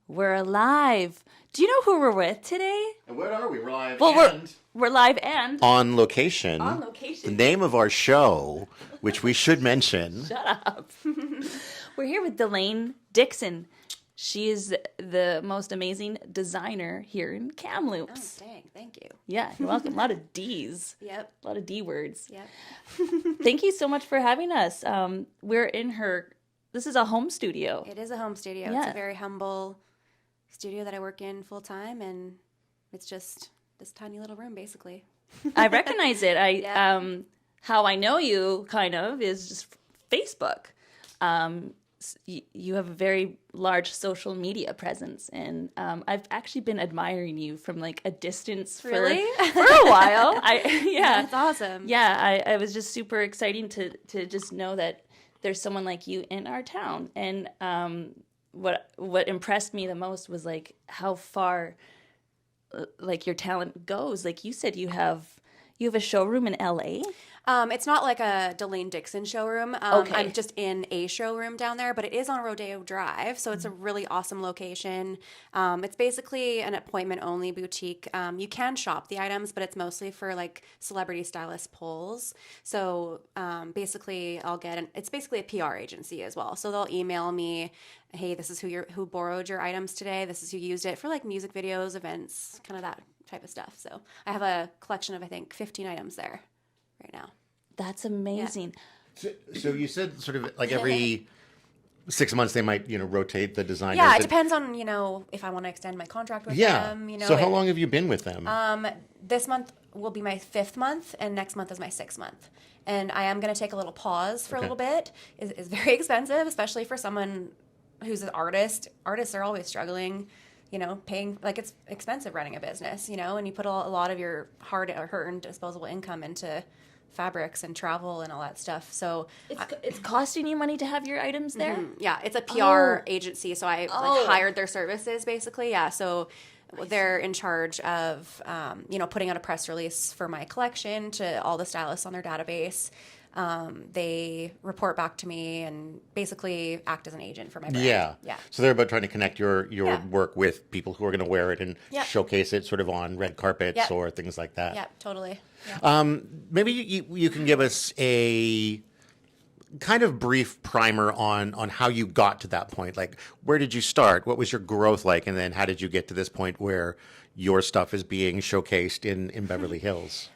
We're alive. Do you know who we're with today? And what are we? We're live We're live and on location. on location. The name of our show, which we should mention. Shut up. We're here with Delayne Dixon. She is the most amazing designer here in Kamloops. Oh, dang. Thank you. Yeah, you're welcome. A lot of D's. Yep. A lot of D words. Yep. Thank you so much for having us. We're in her, this is a home studio. It is a home studio. Yeah. It's a very humble studio that I work in full time, and it's just this tiny little room, basically. I recognize it. Yeah. How I know you, kind of, is just Facebook. You have a very large social media presence, and I've actually been admiring you from like a distance for a while. Yeah, That's awesome. Yeah, I was just super exciting to just know that there's someone like you in our town, and what impressed me the most was like how far like your talent goes. Like you said, you have a showroom in LA. It's not like a Delayne Dixon showroom. Okay. I'm just in a showroom down there, but it is on Rodeo Drive, so it's a really awesome location. It's basically an appointment-only boutique. You can shop the items, but it's mostly for like celebrity stylist pulls. So basically, it's basically a PR agency as well. So they'll email me, hey, this is who borrowed your items today. This is who used it for like music videos, events, kind of that type of stuff. So I have a collection of, I think, 15 items there right now. That's amazing. So you said sort of like every 6 months they might, rotate the designers. Yeah, it depends on, if I want to extend my contract with them. So how long have you been with them? This month will be my 5th month, and next month is my 6th month. And I am going to take a little pause for a little bit. It's very expensive, especially for someone who's an artist. Artists are always struggling, paying, like it's expensive running a business, and you put a lot of your hard-earned disposable income into fabrics and travel and all that stuff. So It's costing you money to have your items there? yeah, it's a PR agency, so I hired their services basically. Yeah, so they're in charge of putting out a press release for my collection to all the stylists on their database. They report back to me and basically act as an agent for my brand. Yeah. So they're about trying to connect your work with people who are going to wear it and Yep. showcase it sort of on red carpets Yep. or things like that. Yeah, totally. Yeah. Maybe you can give us a kind of brief primer on how you got to that point. Like, where did you start? What was your growth like? And then how did you get to this point where your stuff is being showcased in Beverly Hills?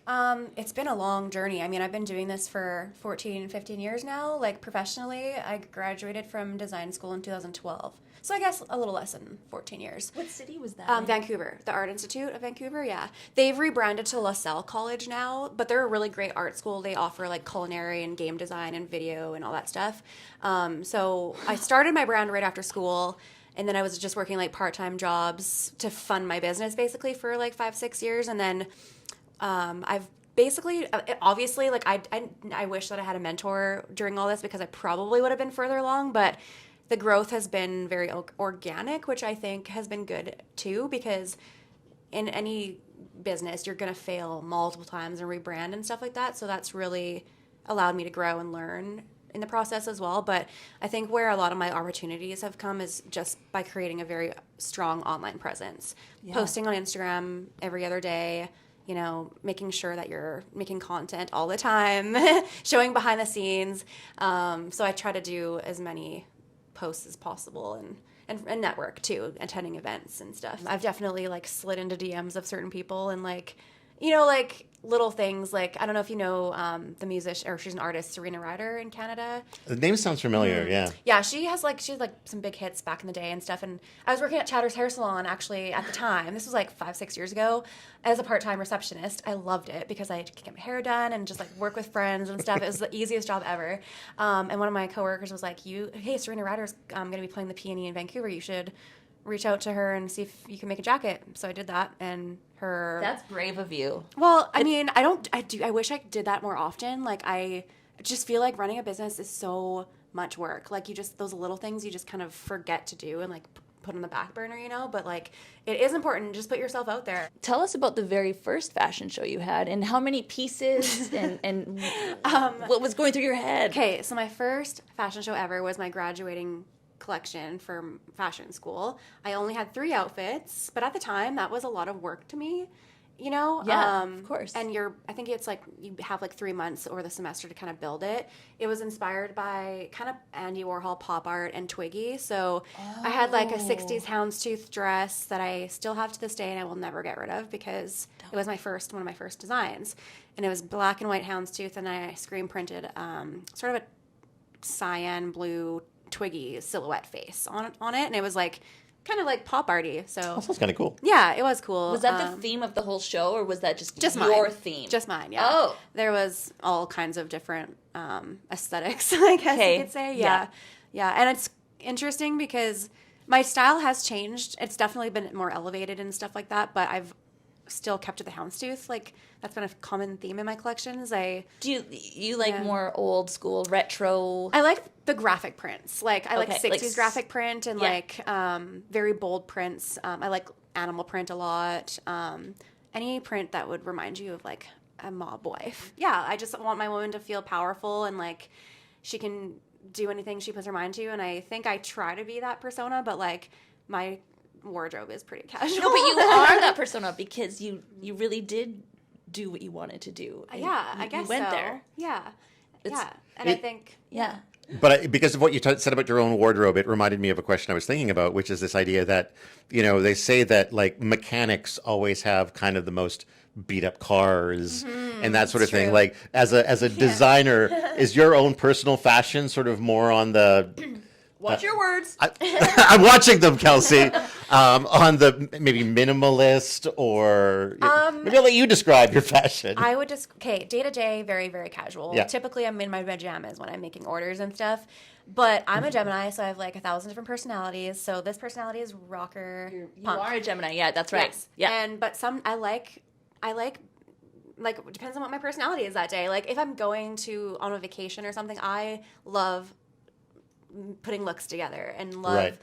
It's been a long journey. I mean, I've been doing this for 14, 15 years now, like professionally. I graduated from design school in 2012. So I guess a little less than 14 years. What city was that? Vancouver, the Art Institute of Vancouver, yeah. They've rebranded to LaSalle College now, but they're a really great art school. They offer like culinary and game design and video and all that stuff. So I started my brand right after school, and then I was just working like part-time jobs to fund my business basically for like 5-6 years. And then I've basically, obviously, like I wish that I had a mentor during all this because I probably would have been further along, but the growth has been very organic, which I think has been good too, because in any business, you're going to fail multiple times and rebrand and stuff like that. So that's really allowed me to grow and learn in the process as well. But I think where a lot of my opportunities have come is just by creating a very strong online presence, posting on Instagram every other day, making sure that you're making content all the time, showing behind the scenes. So I try to do as many posts as possible and network too, attending events and stuff. I've definitely like slid into DMs of certain people and like little things like, I don't know if you know the musician, or she's an artist, Serena Ryder in Canada. The name sounds familiar, yeah. Yeah, she had some big hits back in the day and stuff. And I was working at Chatter's Hair Salon actually at the time. This was like 5-6 years ago as a part-time receptionist. I loved it because I could get my hair done and just like work with friends and stuff. It was the easiest job ever. And one of my coworkers was like, hey, Serena Ryder's going to be playing the Peony in Vancouver. You should reach out to her and see if you can make a jacket. So I did that, and That's brave of you. Well, I mean, I wish I did that more often. Like, I just feel like running a business is so much work. Like, those little things you just kind of forget to do and like put on the back burner, but like it is important. Just put yourself out there. Tell us about the very first fashion show you had and how many pieces and what was going through your head. Okay, so my first fashion show ever was my graduating collection for fashion school. I only had 3 outfits, but at the time that was a lot of work to me. You know, Yeah, of course. And I think it's like you have like 3 months or the semester to kind of build it. It was inspired by kind of Andy Warhol pop art and Twiggy. So I had like a 60s houndstooth dress that I still have to this day and I will never get rid of because it was one of my first designs. And it was black and white houndstooth, and I screen printed sort of a cyan blue Twiggy silhouette face on it. And it was like kind of like pop arty. So That sounds kind of cool. yeah, it was cool. Was that the theme of the whole show, or was that just your mine. theme? Just mine, yeah. Oh. There was all kinds of different aesthetics, I guess you could say. Yeah. And it's interesting because my style has changed. It's definitely been more elevated and stuff like that, but I've still kept to the houndstooth. Like, that's been a common theme in my collections. Do you like more old school retro? I like the graphic prints. Like, I like 60s like graphic print and like very bold prints. I like animal print a lot. Any print that would remind you of like a mob wife. Yeah, I just want my woman to feel powerful and like she can do anything she puts her mind to. And I think I try to be that persona, but like my wardrobe is pretty casual. No, but you are that persona because you really did do what you wanted to do. I guess you went so. there. Yeah. And I think Yeah. But because of what you said about your own wardrobe, it reminded me of a question I was thinking about, which is this idea that, you know, they say that like mechanics always have kind of the most beat up cars and that sort of thing. true. Like as a designer, is your own personal fashion sort of more on the Watch your words. I'm watching them, Kelsey. On the maybe minimalist or maybe I'll let you describe your fashion. I would just, day to day, very, very casual. Yeah. Typically, I'm in my pajamas when I'm making orders and stuff. But I'm a Gemini, so I have like 1,000 different personalities. So this personality is rocker, You punk. are a Gemini. Yeah, that's right. Yes. Yeah. But some I like it depends on what my personality is that day. Like if I'm going on a vacation or something, I love putting looks together and love Right.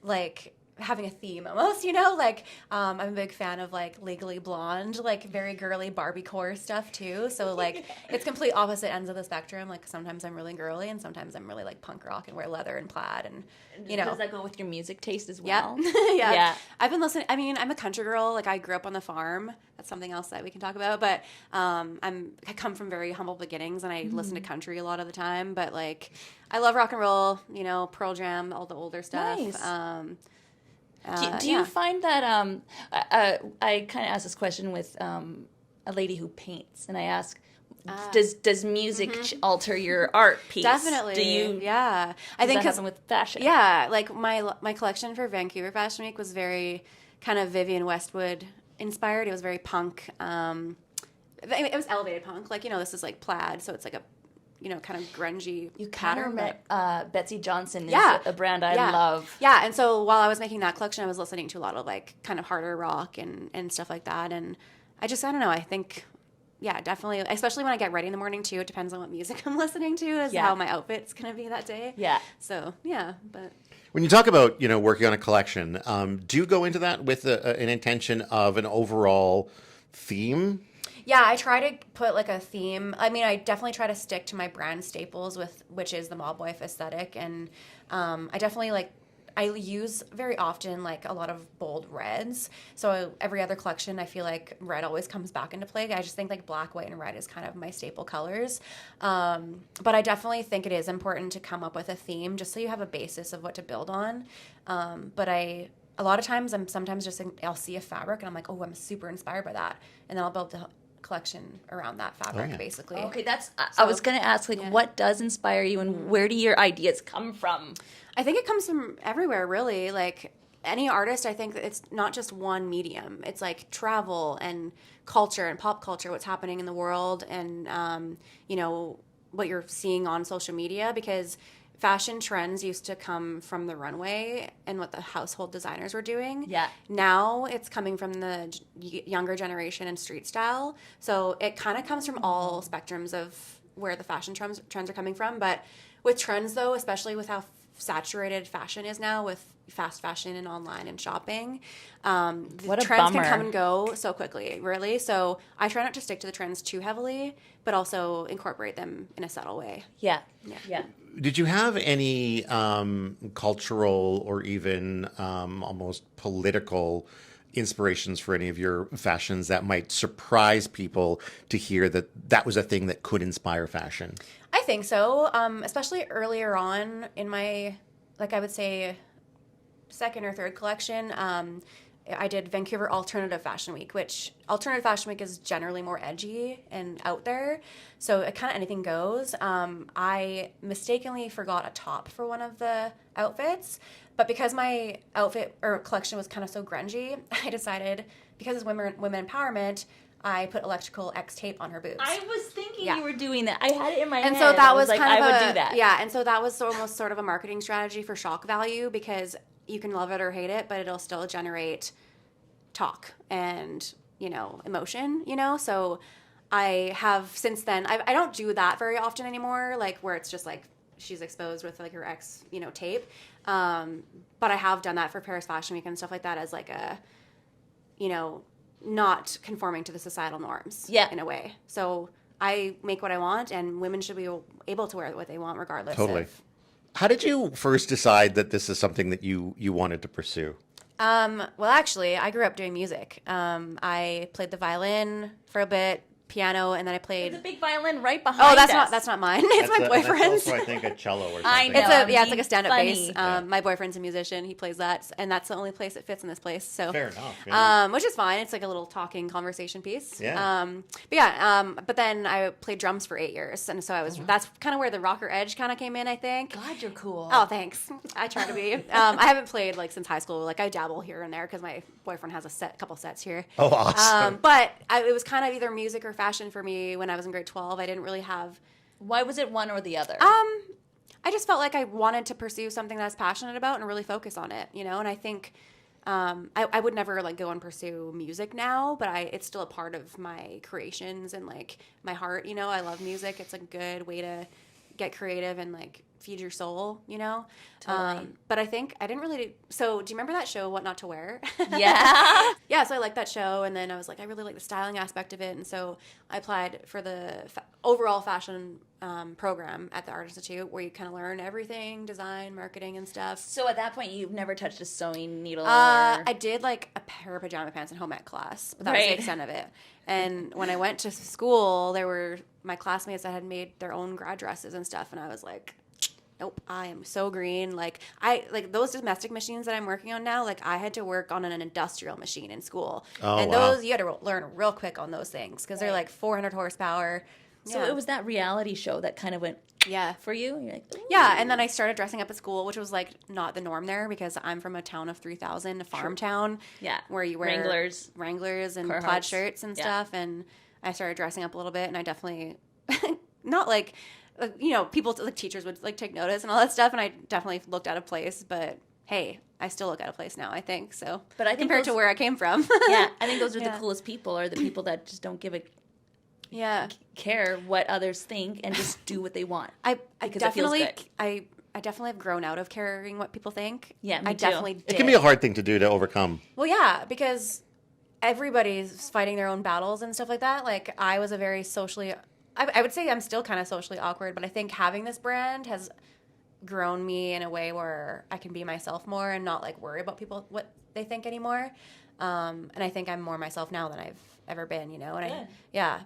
like having a theme almost, you know, like I'm a big fan of like Legally Blonde, like very girly Barbie core stuff too. So like it's complete opposite ends of the spectrum. Like sometimes I'm really girly and sometimes I'm really like punk rock and wear leather and plaid and you know. Does that go with your music taste as Yeah. well? Yeah. I've been listening. I mean, I'm a country girl. Like I grew up on the farm. That's something else that we can talk about. But I come from very humble beginnings and I listen to country a lot of the time. But like I love rock and roll, you know, Pearl Jam, all the older stuff. Nice. Do you find that I kind of asked this question with a lady who paints, and I ask, does music alter your art piece? Definitely. Do you? Yeah. I think that happen with fashion. Yeah, like my collection for Vancouver Fashion Week was very kind of Vivienne Westwood inspired. It was very punk. It was elevated punk. Like, you know, this is like plaid, so it's like a, you know, kind of grungy You pattern. Betsy Johnson is Yeah. a brand I love. Yeah, and so while I was making that collection, I was listening to a lot of like kind of harder rock and stuff like that. And I don't know, I think, yeah, definitely, especially when I get ready in the morning too, it depends on what music I'm listening to is how my outfit's going to be that day. Yeah. So, yeah, but... When you talk about, you know, working on a collection, do you go into that with an intention of an overall theme? Yeah, I try to put like a theme. I mean, I definitely try to stick to my brand staples which is the mob wife aesthetic. And I definitely I use very often like a lot of bold reds. So every other collection, I feel like red always comes back into play. I just think like black, white, and red is kind of my staple colors. But I definitely think it is important to come up with a theme just so you have a basis of what to build on. But a lot of times I'll see a fabric and I'm like, oh, I'm super inspired by that. And then I'll build the collection around that fabric, basically. Okay, I was going to ask, what does inspire you and where do your ideas come from? I think it comes from everywhere, really. Like any artist, I think that it's not just one medium. It's like travel and culture and pop culture, what's happening in the world and, you know, what you're seeing on social media, because fashion trends used to come from the runway and what the household designers were doing. Yeah. Now it's coming from the younger generation and street style. So it kind of comes from all spectrums of where the fashion trends are coming from. But with trends, though, especially with how saturated fashion is now with fast fashion and online and shopping. What a trends bummer. can come and go so quickly, really. So I try not to stick to the trends too heavily, but also incorporate them in a subtle way. Yeah. Did you have any cultural or even almost political inspirations for any of your fashions that might surprise people to hear that that was a thing that could inspire fashion? I think so, especially earlier on in my, like I would say, second or third collection. I did Vancouver Alternative Fashion Week, which Alternative Fashion Week is generally more edgy and out there. So it kind of anything goes. I mistakenly forgot a top for one of the outfits, but because my outfit or collection was kind of so grungy, I decided, because it's women empowerment, I put electrical X tape on her boobs. I was thinking Yeah. you were doing that. I had it in my head. And so that was like, kind of I would do that. Yeah, and so that was almost sort of a marketing strategy for shock value, because you can love it or hate it, but it'll still generate talk and, emotion, So I have since then, I don't do that very often anymore, like where it's just like she's exposed with like her ex, tape. But I have done that for Paris Fashion Week and stuff like that as like a, not conforming to the societal norms in a way. So I make what I want, and women should be able to wear what they want regardless. Totally. How did you first decide that this is something that you wanted to pursue? Well, actually, I grew up doing music. I played the violin for a bit, piano, and then I played. There's a big violin right behind Oh, us. that's not mine. It's my boyfriend's. That's also, I think, a cello or something. I know. It's like a stand-up Funny. bass. My boyfriend's a musician. He plays that, and that's the only place it fits in this place. So Fair enough. Yeah. which is fine. It's like a little talking conversation piece. Yeah. But then I played drums for 8 years, and so I was. That's kind of where the rocker edge kind of came in, I think. God, you're cool. Oh, thanks. I try to be. I haven't played like since high school. Like I dabble here and there because my boyfriend has a couple sets here. Oh, awesome. But it was kind of either music or fashion for me when I was in grade 12. I didn't really have. Why was it one or the other? I just felt like I wanted to pursue something that I was passionate about and really focus on it, And I think I would never like go and pursue music now, but it's still a part of my creations and like my heart. I love music. It's a good way to get creative and like feed your soul, Totally. But I think I didn't really. So do you remember that show, What Not to Wear? Yeah. Yeah, so I liked that show, and then I was like, I really like the styling aspect of it, and so I applied for the overall fashion program at the Art Institute, where you kind of learn everything, design, marketing, and stuff. So at that point, you've never touched a sewing needle? I did like a pair of pajama pants in home ec class, but that was the Right. extent of it. And when I went to school, there were my classmates that had made their own grad dresses and stuff, and I was like, nope, I am so green. Like those domestic machines that I'm working on now, like I had to work on an industrial machine in school. Oh, and wow. those, you had to learn real quick on those things because they're like 400 horsepower. So Yeah. it was that reality show that kind of went Yeah. for you? You're like, ooh. Yeah, and then I started dressing up at school, which was like not the norm there because I'm from a town of 3,000, a farm town. Yeah. Where you wear Wranglers and Carhartts. plaid shirts and Yeah. stuff. And I started dressing up a little bit, and I definitely, not like, people, like teachers would like take notice and all that stuff. And I definitely looked out of place, but hey, I still look out of place now, I think. So, But I think compared to those- where I came from. Yeah, I think those are Yeah. the coolest people, are the people that just don't give a Yeah. care what others think and just do what they want. I Because it feels definitely, good. I definitely have grown out of caring what people think. Yeah, me I too. definitely did. It can be a hard thing to do to overcome. Well, yeah, because everybody's fighting their own battles and stuff like that. Like, I was a very socially, I would say I'm still kind of socially awkward, but I think having this brand has grown me in a way where I can be myself more and not, like, worry about people, what they think anymore. And I think I'm more myself now than I've ever been, And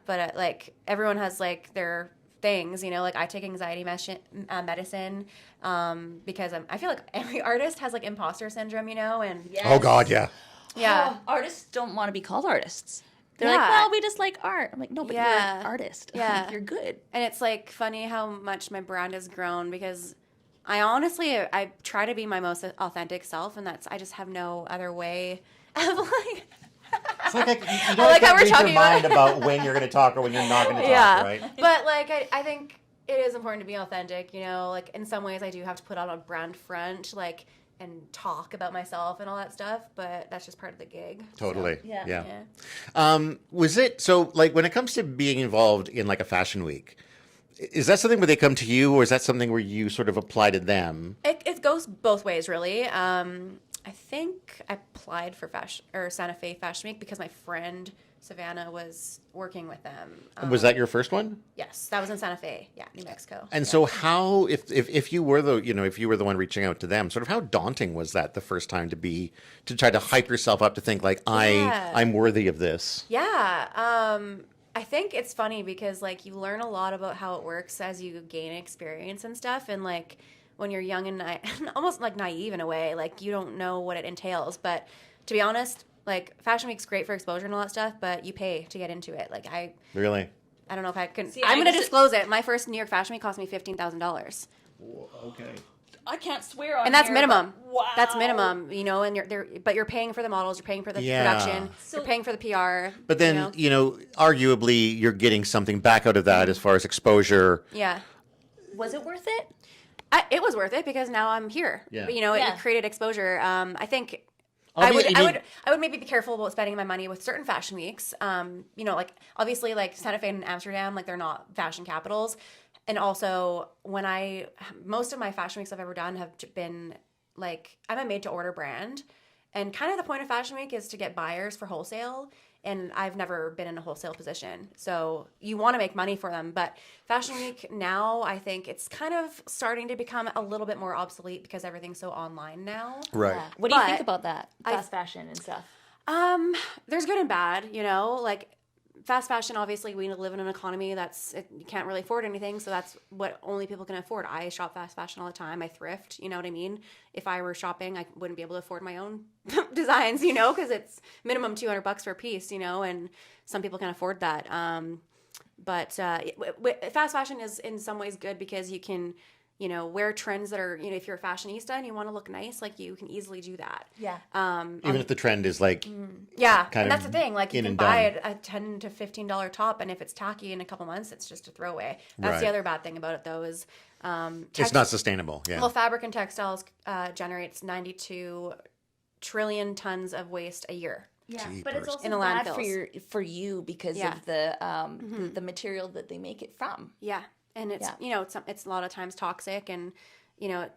but, like, everyone has, like, their things, like I take anxiety medicine because I feel like every artist has like imposter syndrome, and Yes. Oh, God, yeah. yeah. Oh, artists don't want to be called artists. They're Yeah. like, well, we just like art. I'm like, no, but you're Yeah. an artist. Yeah. You're good. And it's like funny how much my brand has grown because I try to be my most authentic self, and I just have no other way of like. It's like you don't like how we're read your talking mind about when you're going to talk or when you're not going to talk, Yeah, right? but like I think it is important to be authentic. Like in some ways I do have to put on a brand front, like and talk about myself and all that stuff. But that's just part of the gig. Totally. So, Yeah. Was it so like when it comes to being involved in like a fashion week, is that something where they come to you, or is that something where you sort of apply to them? It it goes both ways, really. I think I applied for Santa Fe Fashion Week because my friend Savannah was working with them. Was that your first one? Yes, that was in Santa Fe, New Mexico. And so how, if you were the one reaching out to them, sort of how daunting was that the first time to try to hype yourself up to think like, I'm worthy of this? Yeah. I think it's funny because like you learn a lot about how it works as you gain experience and stuff. And like when you're young and almost like naive in a way, like you don't know what it entails. But to be honest, like Fashion Week's great for exposure and all that stuff, but you pay to get into it. Like Really? I don't know if I can. I'm going to disclose it. My first New York Fashion Week cost me $15,000. Okay. I can't swear on and that's here, minimum. Wow. That's minimum, but you're paying for the models, you're paying for the production, you're paying for the PR. But then, arguably you're getting something back out of that as far as exposure. Yeah. Was it worth it? It was worth it because now I'm here. Yeah. It created exposure. I think I would maybe be careful about spending my money with certain fashion weeks. Like obviously like Santa Fe and Amsterdam, like they're not fashion capitals. And also most of my fashion weeks I've ever done have been like, I'm a made to order brand, and kind of the point of Fashion Week is to get buyers for wholesale. And I've never been in a wholesale position. So you want to make money for them. But Fashion Week now, I think it's kind of starting to become a little bit more obsolete because everything's so online now. Right. Yeah. What do you think about that? Fast fashion and stuff. There's good and bad, like fast fashion, obviously we live in an economy you can't really afford anything. So that's what only people can afford. I shop fast fashion all the time. I thrift, you know what I mean? If I were shopping, I wouldn't be able to afford my own designs, because it's minimum $200 for a piece, and some people can afford that. But fast fashion is in some ways good because you can, wear trends that are, if you're a fashionista and you want to look nice, like you can easily do that. Yeah. Even if the trend is like, and that's the thing. Like you can buy a $10 to $15 top, and if it's tacky in a couple months, it's just a throwaway. That's the other bad thing about it, though, is it's not sustainable. Yeah. Well, fabric and textiles generates 92 trillion tons of waste a year. Yeah, Jeepers. but it's also in the bad landfills. for you because of the material that they make it from. Yeah. And it's it's a lot of times toxic, and I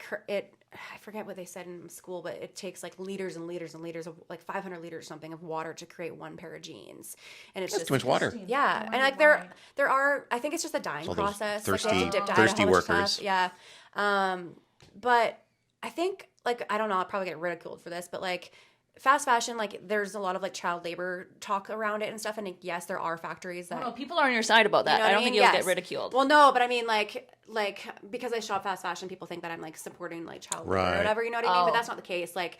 forget what they said in school, but it takes like liters and liters and liters of like 500 liters or something of water to create one pair of jeans, and it's That's just too much water. Yeah, and like there are, I think it's just a dyeing process. Thirsty, like they have to dye a thirsty whole bunch of workers. stuff. Yeah, but I think like I don't know, I'll probably get ridiculed for this, but like fast fashion, like there's a lot of like child labor talk around it and stuff, and like, yes, there are factories that. No, people are on your side about that. I don't think you'll get ridiculed. Well, no, but I mean like because I shop fast fashion, people think that I'm like supporting like child labor or whatever. You know what I mean? But that's not the case. Like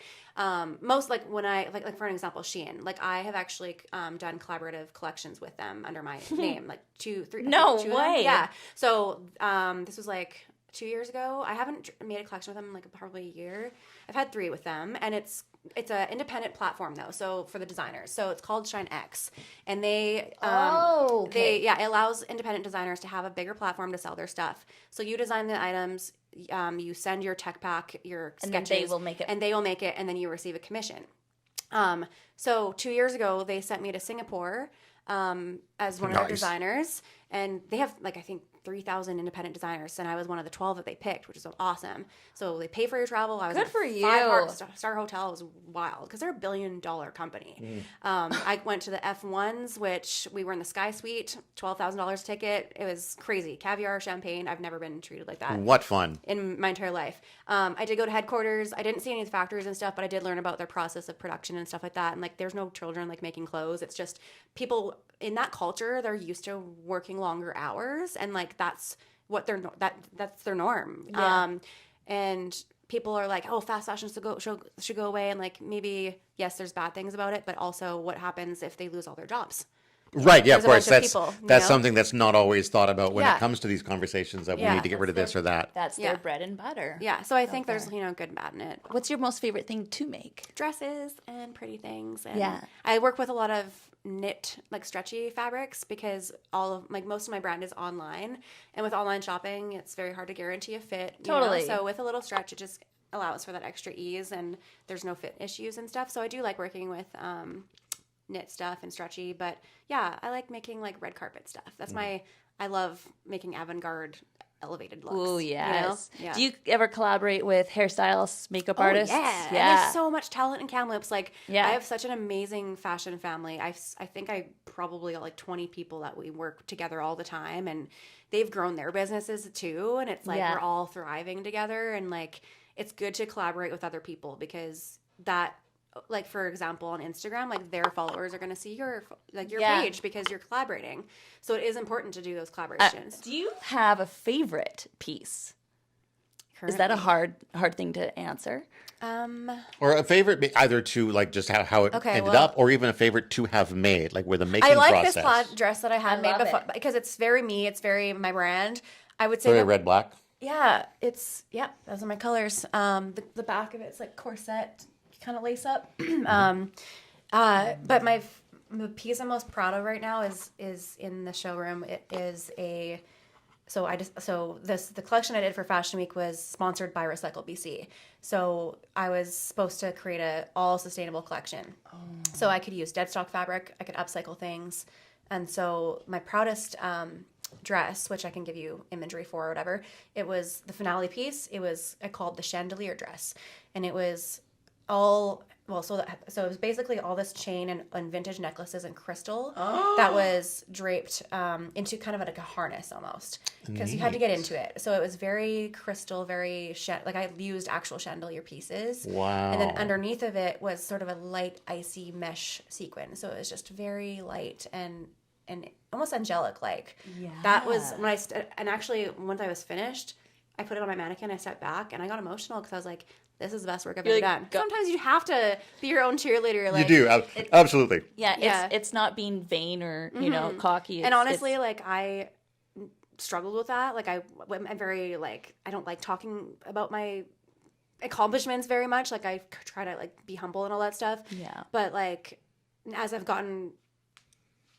most like when I like for an example, Shein. Like I have actually done collaborative collections with them under my name, like two way. Yeah. So this was like 2 years ago. I haven't made a collection with them in like probably a year. I've had 3 with them, and it's an independent platform though. So for the designers, so it's called Shine X, and it allows independent designers to have a bigger platform to sell their stuff. So you design the items, you send your tech pack, your sketches, and they will make it, and then you receive a commission. So 2 years ago, they sent me to Singapore as one of their designers, and they have like I think 3,000 independent designers, and I was one of the 12 that they picked, which is awesome. So they pay for your travel. I was good in for a you. 5-star hotel. It was wild because they're a $1 billion company. I went to the F1s, which we were in the Sky Suite, $12,000 ticket. It was crazy. Caviar, champagne. I've never been treated like that. What fun. In my entire life. I did go to headquarters. I didn't see any of the factories and stuff, but I did learn about their process of production and stuff like that. And like, there's no children like making clothes. It's just people in that culture, they're used to working longer hours, and like that's what that's their norm. Yeah. And people are like, oh, fast fashion should go away, and like maybe yes, there's bad things about it, but also what happens if they lose all their jobs? Right, yeah, of course. That's people, something that's not always thought about when it comes to these conversations that we need to get rid of this or that. That's their bread and butter. Yeah, so I think there's good and bad in it. What's your most favorite thing to make? Dresses and pretty things. And I work with a lot of knit, like stretchy fabrics, because most of my brand is online, and with online shopping, it's very hard to guarantee a fit. Totally. So with a little stretch, it just allows for that extra ease, and there's no fit issues and stuff. So I do like working with knit stuff and stretchy, but yeah, I like making like red carpet stuff. That's I love making avant-garde elevated looks. Oh, yes. You know? Yeah. Do you ever collaborate with hairstylists, makeup artists? Yeah. And there's so much talent in Kamloops. Like, Yeah. I have such an amazing fashion family. I think I probably got like 20 people that we work together all the time, and they've grown their businesses too. And it's like we're all thriving together, and like it's good to collaborate with other people because that, like, for example, on Instagram, like their followers are going to see your page because you're collaborating. So it is important to do those collaborations. Do you have a favorite piece? Is that a hard thing to answer? Or a favorite, either to like just how it ended up, or even a favorite to have made, like where the making I like process. this plaid dress that I had made before because it's very me. It's very my brand. I would say Very red, black. Yeah, those are my colors. The back of it's like corset, kind of lace up. But the piece I'm most proud of right now is in the showroom. It is the collection I did for Fashion Week was sponsored by Recycle BC. So I was supposed to create a all sustainable collection. Oh. So I could use dead stock fabric, I could upcycle things, and so my proudest dress, which I can give you imagery for or whatever, it was the finale piece. I called the chandelier dress, and it was all. So it was basically all this chain and vintage necklaces and crystal that was draped into kind of like a harness almost, because you had to get into it. So it was very crystal, very like I used actual chandelier pieces. Wow. And then underneath of it was sort of a light icy mesh sequin. So it was just very light and almost angelic like. Yeah. That was when and actually once I was finished, I put it on my mannequin, I stepped back, and I got emotional because I was like, this is the best work I've ever done. Sometimes you have to be your own cheerleader. Like, you do, absolutely. Yeah, it's not being vain or, cocky. And honestly, like, I struggled with that. Like, I'm very, like, I don't like talking about my accomplishments very much. Like, I try to, like, be humble and all that stuff. Yeah. But, like, as I've gotten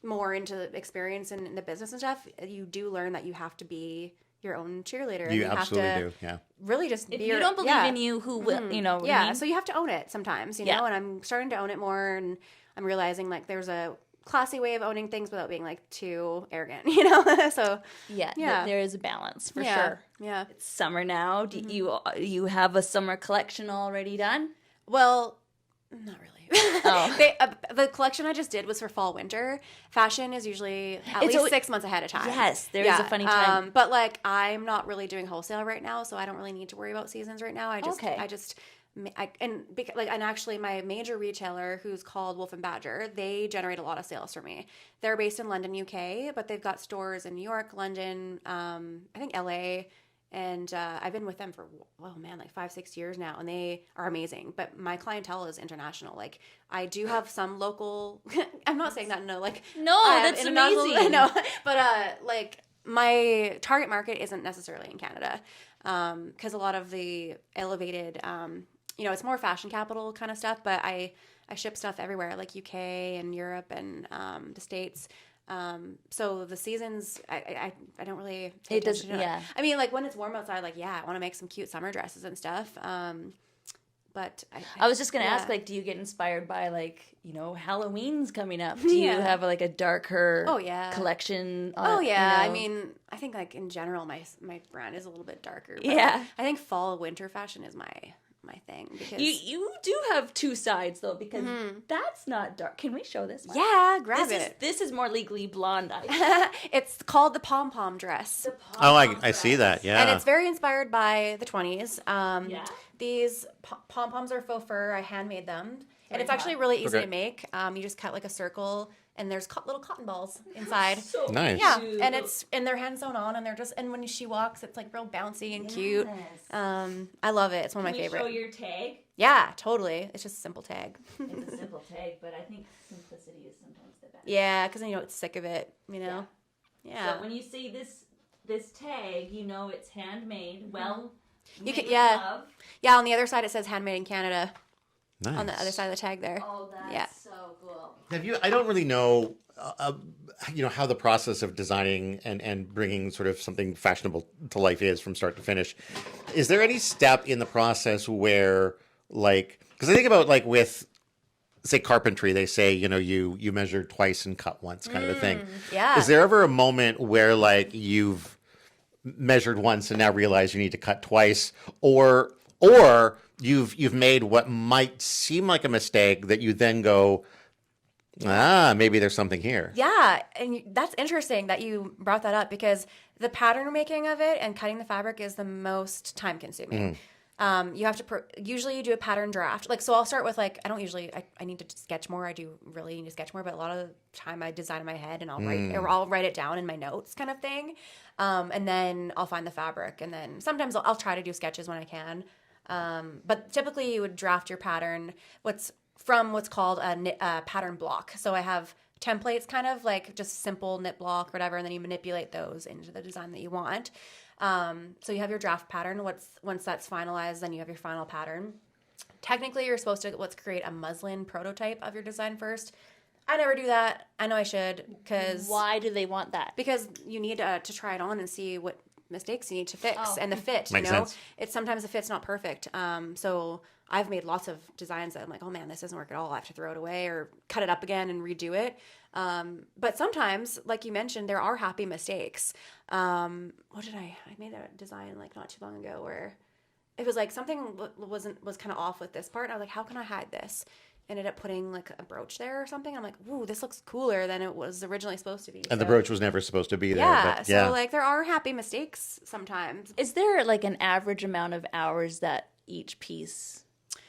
more into the experience in the business and stuff, you do learn that you have to be your own cheerleader. You absolutely do, yeah. Really just if you don't believe in you, who will, Yeah, so you have to own it sometimes, you know, and I'm starting to own it more, and I'm realizing, like, there's a classy way of owning things without being, like, too arrogant, you know? So, there is a balance, for sure. Yeah. It's summer now. Do you have a summer collection already done? Well, not really. The collection I just did was for fall winter. Fashion is usually at least 6 months ahead of time. Yes, there is a funny time. But like I'm not really doing wholesale right now, so I don't really need to worry about seasons right now. And actually my major retailer, who's called Wolf and Badger, they generate a lot of sales for me. They're based in London, UK, but they've got stores in New York, London, I think LA. And I've been with them for, like 5-6 years now, and they are amazing. But my clientele is international. Like, I do have some local. I'm not saying that. No, that's amazing. No, but like my target market isn't necessarily in Canada, because a lot of the elevated, it's more fashion capital kind of stuff. But I ship stuff everywhere, like UK and Europe and the States. So the seasons, I don't really pay attention to it. I mean, like when it's warm outside, like, I want to make some cute summer dresses and stuff. But I was just going to ask, like, do you get inspired by, like, Halloween's coming up? Do you have like a darker collection? I mean, I think like in general, my brand is a little bit darker. But I think fall winter fashion is my thing, because you do have two sides though, because that's not dark. Can we show this? Yeah, grab it. This is more Legally Blonde. It's called the pom pom dress. I see that. Yeah, and it's very inspired by the 20s. These pom poms are faux fur. I handmade them, and it's actually really easy to make. You just cut like a circle, and there's little cotton balls inside. So nice. Yeah, and they're hand sewn on, and they're and when she walks, it's like real bouncy and cute. I love it. It's one of my favorite. Can you show your tag? Yeah, totally. It's just a simple tag. It's a simple tag, but I think simplicity is sometimes the best. Yeah, because it's sick of it. Yeah. So when you see this tag, it's handmade. Well, you can Yeah. On the other side, it says handmade in Canada. Nice. On the other side of the tag there. Oh, that's so cool. I don't really know, how the process of designing and bringing sort of something fashionable to life is from start to finish. Is there any step in the process where, like, because I think about like with, say, carpentry, they say, you measure twice and cut once kind of a thing. Yeah. Is there ever a moment where like you've measured once and now realize you need to cut twice, or you've made what might seem like a mistake that you then go, maybe there's something here. Yeah, and that's interesting that you brought that up because the pattern making of it and cutting the fabric is the most time consuming. You have to usually you do a pattern draft. Like, so I'll start with like, I don't usually, I need to sketch more. I do really need to sketch more, but a lot of the time I design in my head and I'll write it down in my notes kind of thing. And then I'll find the fabric, and then sometimes I'll try to do sketches when I can. But typically you would draft your pattern what's called a pattern block. So I have templates, kind of like just simple knit block or whatever, and then you manipulate those into the design that you want. So you have your draft pattern. Once that's finalized, then you have your final pattern. Technically, you're supposed to create a muslin prototype of your design first. I never do that. I know I should, because Why do they want that? because you need to try it on and see what mistakes you need to fix and the fit. Makes you know, sense. it's sometimes the fit's not perfect. So I've made lots of designs that I'm like, oh man, this doesn't work at all. I have to throw it away or cut it up again and redo it. But sometimes, like you mentioned, there are happy mistakes. I made a design like not too long ago where it was like something was kind of off with this part. I was like, how can I hide this? Ended up putting like a brooch there or something. I'm like, ooh, this looks cooler than it was originally supposed to be. And the brooch was never supposed to be there. Yeah, But yeah. so like there are happy mistakes sometimes. Is there like an average amount of hours that each piece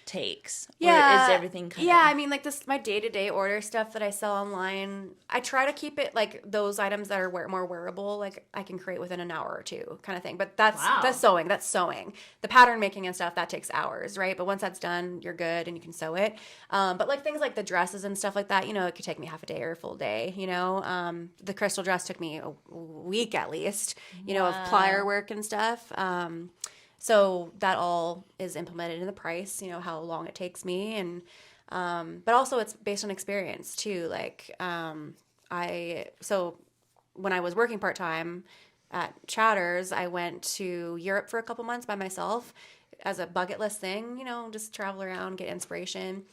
takes? Yeah. Or is everything kind Yeah, of... I mean, like this, my day-to-day order stuff that I sell online, I try to keep it like those items that are more wearable, like I can create within an hour or two kind of thing. But that's sewing. The pattern making and stuff, that takes hours, right? But once that's done, you're good and you can sew it. But like things like the dresses and stuff like that, you know, it could take me half a day or a full day, you know. The crystal dress took me a week at least, you know, of plier work and stuff. So that all is implemented in the price, you know, how long it takes me. And, but also it's based on experience too. Like, so when I was working part-time at Chatters, I went to Europe for a couple months by myself as a bucket list thing, you know, just travel around, get inspiration.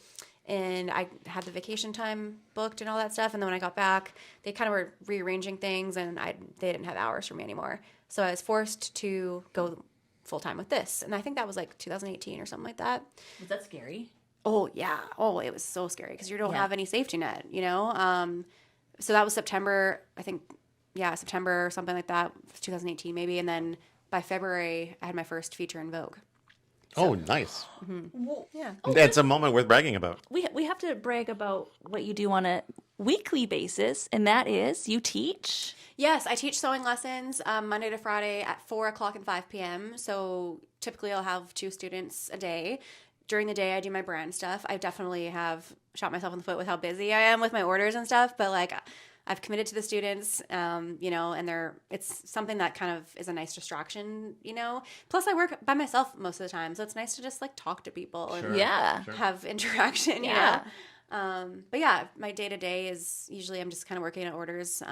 And I had the vacation time booked and all that stuff. And then when I got back, they kind of were rearranging things and they didn't have hours for me anymore. So I was forced to go full-time with this. And I think that was like 2018 or something like that. Was that scary? Oh, yeah. Oh, it was so scary because you don't have any safety net, you know? So that was September, I think, September or something like that, 2018 maybe. And then by February, I had my first feature in Vogue. Oh, nice. Well, Yeah. It's a moment worth bragging about. we have to brag about what you do on a weekly basis, and that is you teach. Yes, I teach sewing lessons Monday to Friday at 4 o'clock and 5 p.m. So typically I'll have 2 students a day. During the day, I do my brand stuff. I definitely have shot myself in the foot with how busy I am with my orders and stuff. But like, I've committed to the students, you know, and it's something that kind of is a nice distraction, you know. Plus, I work by myself most of the time, so it's nice to just like talk to people and have interaction, you know. But yeah, my day to day is usually I'm just kind of working at orders.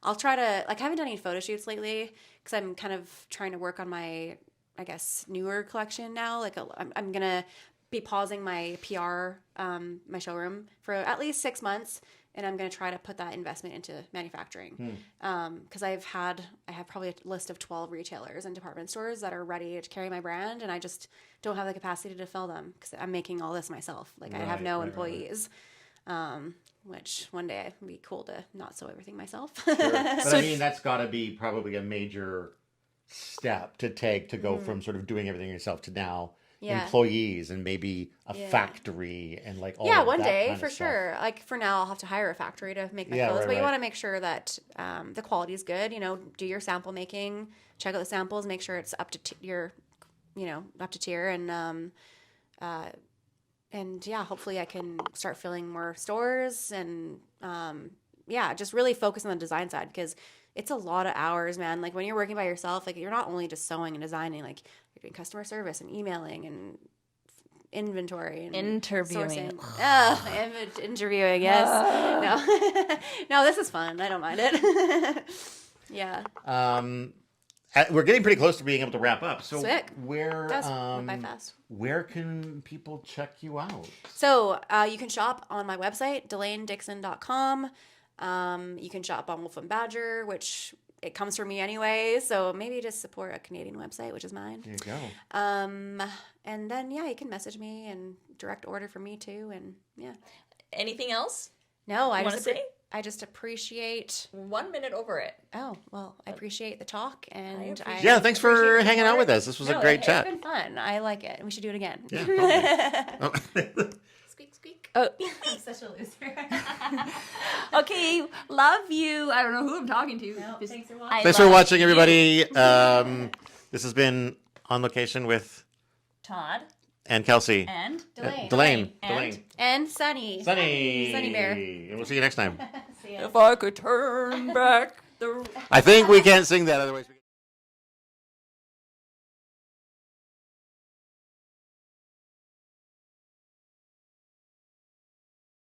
I'll try to I haven't done any photo shoots lately because I'm kind of trying to work on my, I guess, newer collection now. Like I'm gonna be pausing my PR, my showroom for at least 6 months, and I'm gonna try to put that investment into manufacturing. Because I have probably a list of 12 retailers and department stores that are ready to carry my brand, and I just don't have the capacity to fill them because I'm making all this myself. Like I have no employees. Which one day it'd be cool to not sew everything myself. Sure. But I mean, that's got to be probably a major step to take to go from sort of doing everything yourself to now employees and maybe a factory and like all of one that day kind for of stuff. sure. Like for now, I'll have to hire a factory to make my clothes, but you want to make sure that the quality is good. You know, do your sample making, check out the samples, make sure it's up to your, you know, up to tier, and yeah, hopefully I can start filling more stores and just really focus on the design side because it's a lot of hours, man. Like when you're working by yourself, like you're not only just sewing and designing, like you're doing customer service and emailing and inventory and Interviewing. Interviewing, yes. No, this is fun. I don't mind it. Yeah. We're getting pretty close to being able to wrap up. So Sick. where Went by fast. where can people check you out? So you can shop on my website, DelayneDixon.com. You can shop on Wolf and Badger, which it comes from me anyway. So maybe just support a Canadian website, which is mine. There you go. And then, yeah, you can message me and direct order from me too. And yeah. Anything else? No, You wanna say? I just appreciate. 1 minute over it. Oh, well, I appreciate the talk. And I Yeah, thanks for appreciate the hanging out support. with us. This was No, a great It's chat. been fun. I like it. We should do it again. Yeah, totally. Squeak, squeak. Oh. I'm such a loser. Okay, love you. I don't know who I'm talking to. Just- thanks for watching. Thanks for watching, everybody. This has been On Location with Todd and Kelsey. and Delayne. Delayne. And Sunny. Sunny Bear. And we'll see you next time. if I could turn back the I think we can't sing that, otherwise we